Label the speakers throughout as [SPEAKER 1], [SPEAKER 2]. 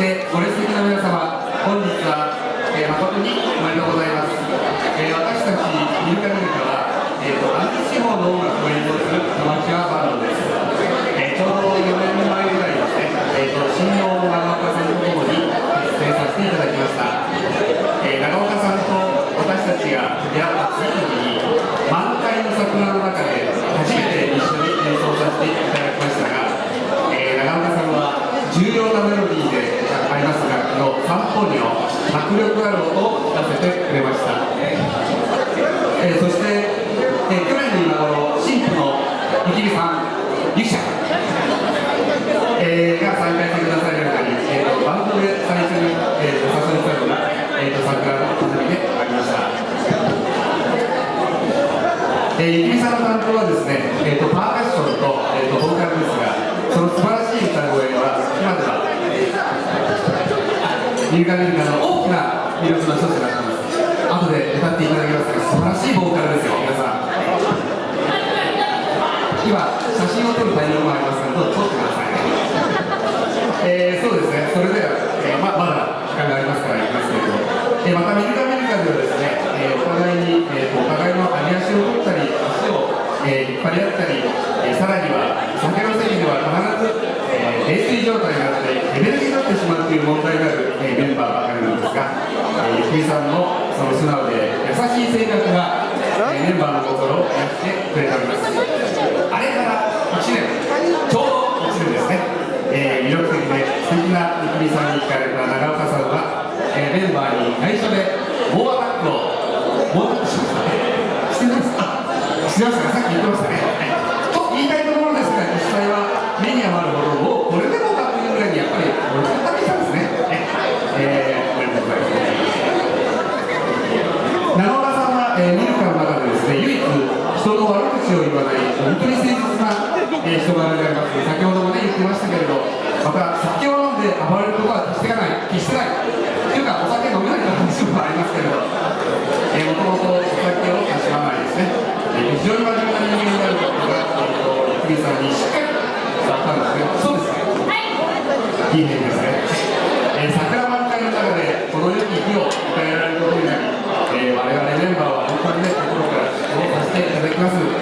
[SPEAKER 1] してご列席の皆様、本日は、誠におめでとうございます。私たちミルカミルカは、アンディ地方の音楽を演奏するアマチュアバンドです。ちょうど4年前ぐらいですね、新郎の長岡さんとともに出演させていただきました。長岡さんと私たちが出会った次の日に、満開の桜の中で初めて一緒に演奏させていただきましたが、長岡さんは重要なメロディーであります楽器の三本の迫力ある音を聞かせてくれました。そして、去年の今頃、新婦のゆきみさん、ゆきちゃん、が参加してくださる中に、バンドで最初にお誘いしたのが、桜の花火でありました。ゆきみさんの担当はですね、パーカッションと、ボーカルですが、その素晴らしい歌声は今ではミルカミルカの大きな魅力の一つになっています。後で歌っていただきますが、素晴らしいボーカルですよ、皆さん。今、写真を撮るタイミングもありますが、どうぞ撮ってください。そうですね、それでは、まだ時間がありますから言いますけど、またミルカミルカではですね、お互いに、お互いの上足を取ったり、足を、引っ張り合ったり、さらには酒の席では必ず、泥酔状態になってレベルになってしまうという問題がある、メンバーばかりなんですが、ゆきみさんのその素直で優しい性格が、メンバーの心を癒してくれております。あれから1年、ちょうど1年ですね、魅力的で素敵なゆきみさんに聞かれた長岡さんは、メンバーに内緒で猛アタックしましたね。してますか？してましたか？さっき言ってましたね。と言いたいところですが、実際は目に余るほどをこれでもかというぐらいにやっぱり俺が食べたんですね。おめでとうございます。長岡さんは、ミルカの中でですね、唯一人の悪口を言わない本当に誠実な、人柄であります。先ほどもね言ってましたけれど、また酒を飲んで暴れることは決してないというか、お酒飲めないという話もありますけれど、もともとお酒をたしまないですね。非常に真面目な人間であることが、ゆきみさんにしっかり伝わったんですね。そうですね。いいねですね。桜満開の中でこの良き日を迎えられることになり、我々メンバーは本当にね、心から祝福させていただきます。長岡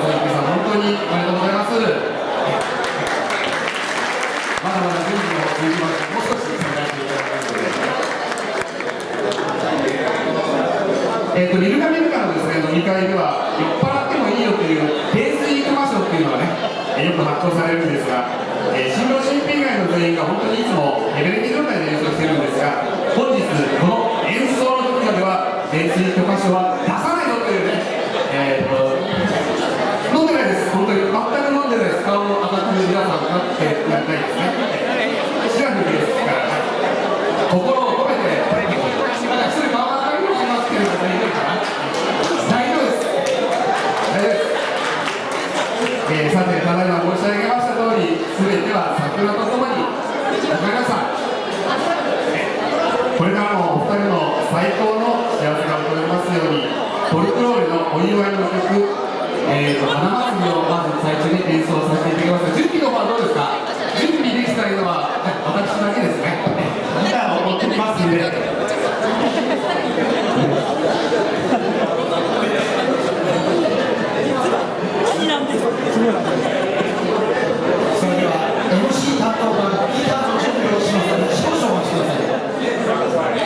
[SPEAKER 1] さん、ゆきみさん、本当におめでとうございます。まだまだ準備も続きます。もう少し参加していただきますので。ミルカミルカのですね、飲み会では、酔っ払ってもいいよという泥酔クマ賞っていうのはね、よく発行されるんですが、新郎新婦以外の全員が本当にいつもレベル2状態で演奏しているんですが、本日、この演奏の時までは、泥酔クマ賞は出さないよというね、飲んでないです、本当に、全く飲んでないです、顔を当たって皆さん立ってやりたいですね。シラフですから、心を込めて、一人顔が赤いのしますけれども、大丈夫かな？大丈夫です。大丈夫です。さて、ただいま申し上げました通り、すべては桜とともに始まりました。これからもお二人の最高の幸せが訪れますように、フォルクローレのお祝いの曲、花祭りをまず最初に演奏させていただきます。準備の方はどうですか？準備できたいのは私だけですね。ギターを持ってきますんで。それでは MC 担当がギターの準備をしますので、少々お待ちください。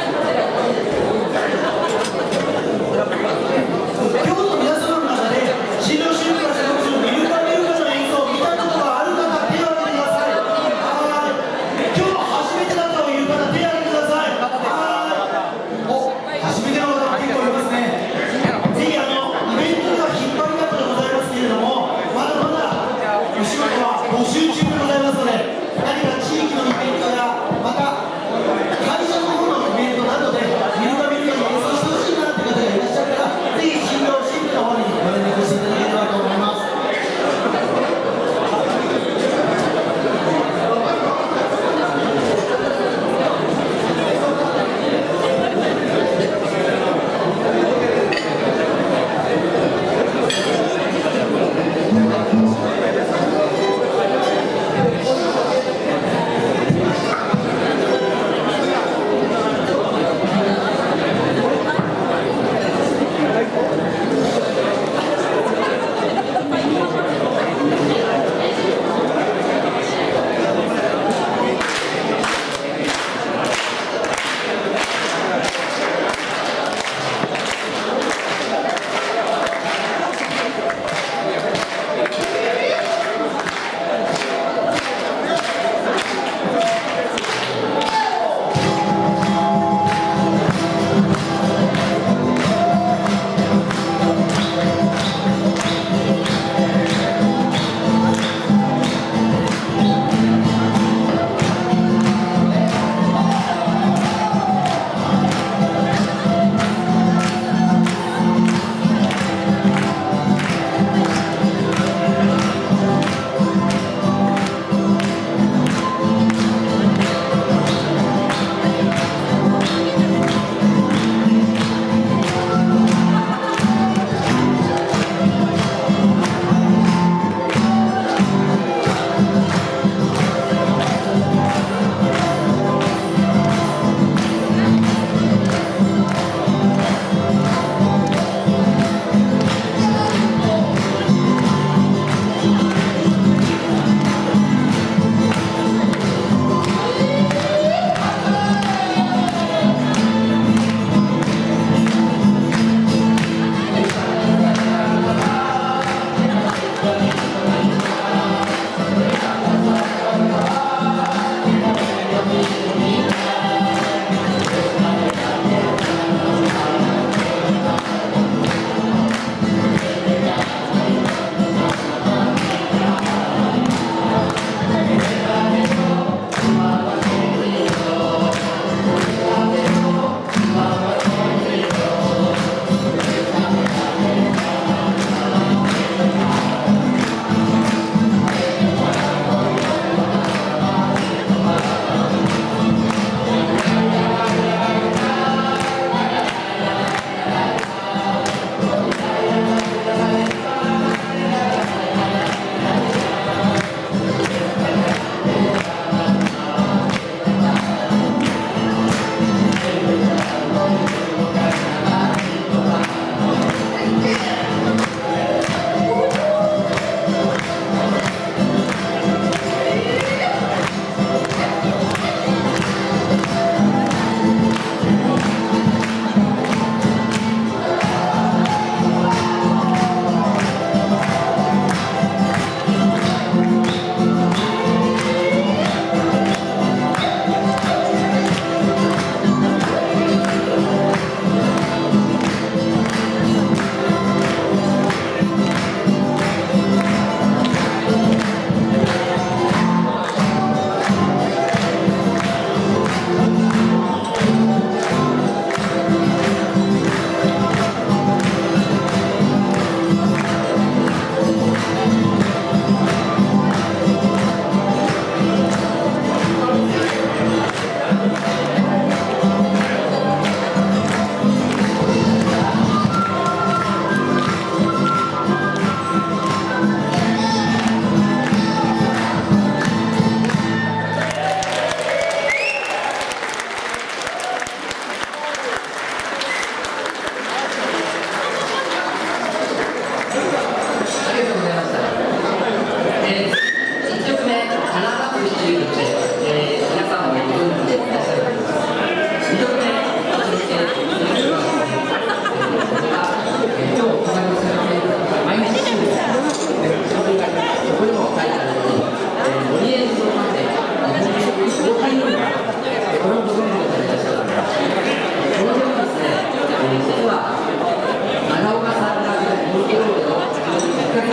[SPEAKER 1] 今日の皆様の中で新郎新婦が所属するミルカミルカの演奏を見たことがある方、手を挙げてください。今日初めてだという方、手を挙げてください。お、初めての方が結構いますね。ぜひイベントでは引っ張りだこでございますけれども、まだまだ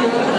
[SPEAKER 2] は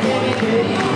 [SPEAKER 2] Baby,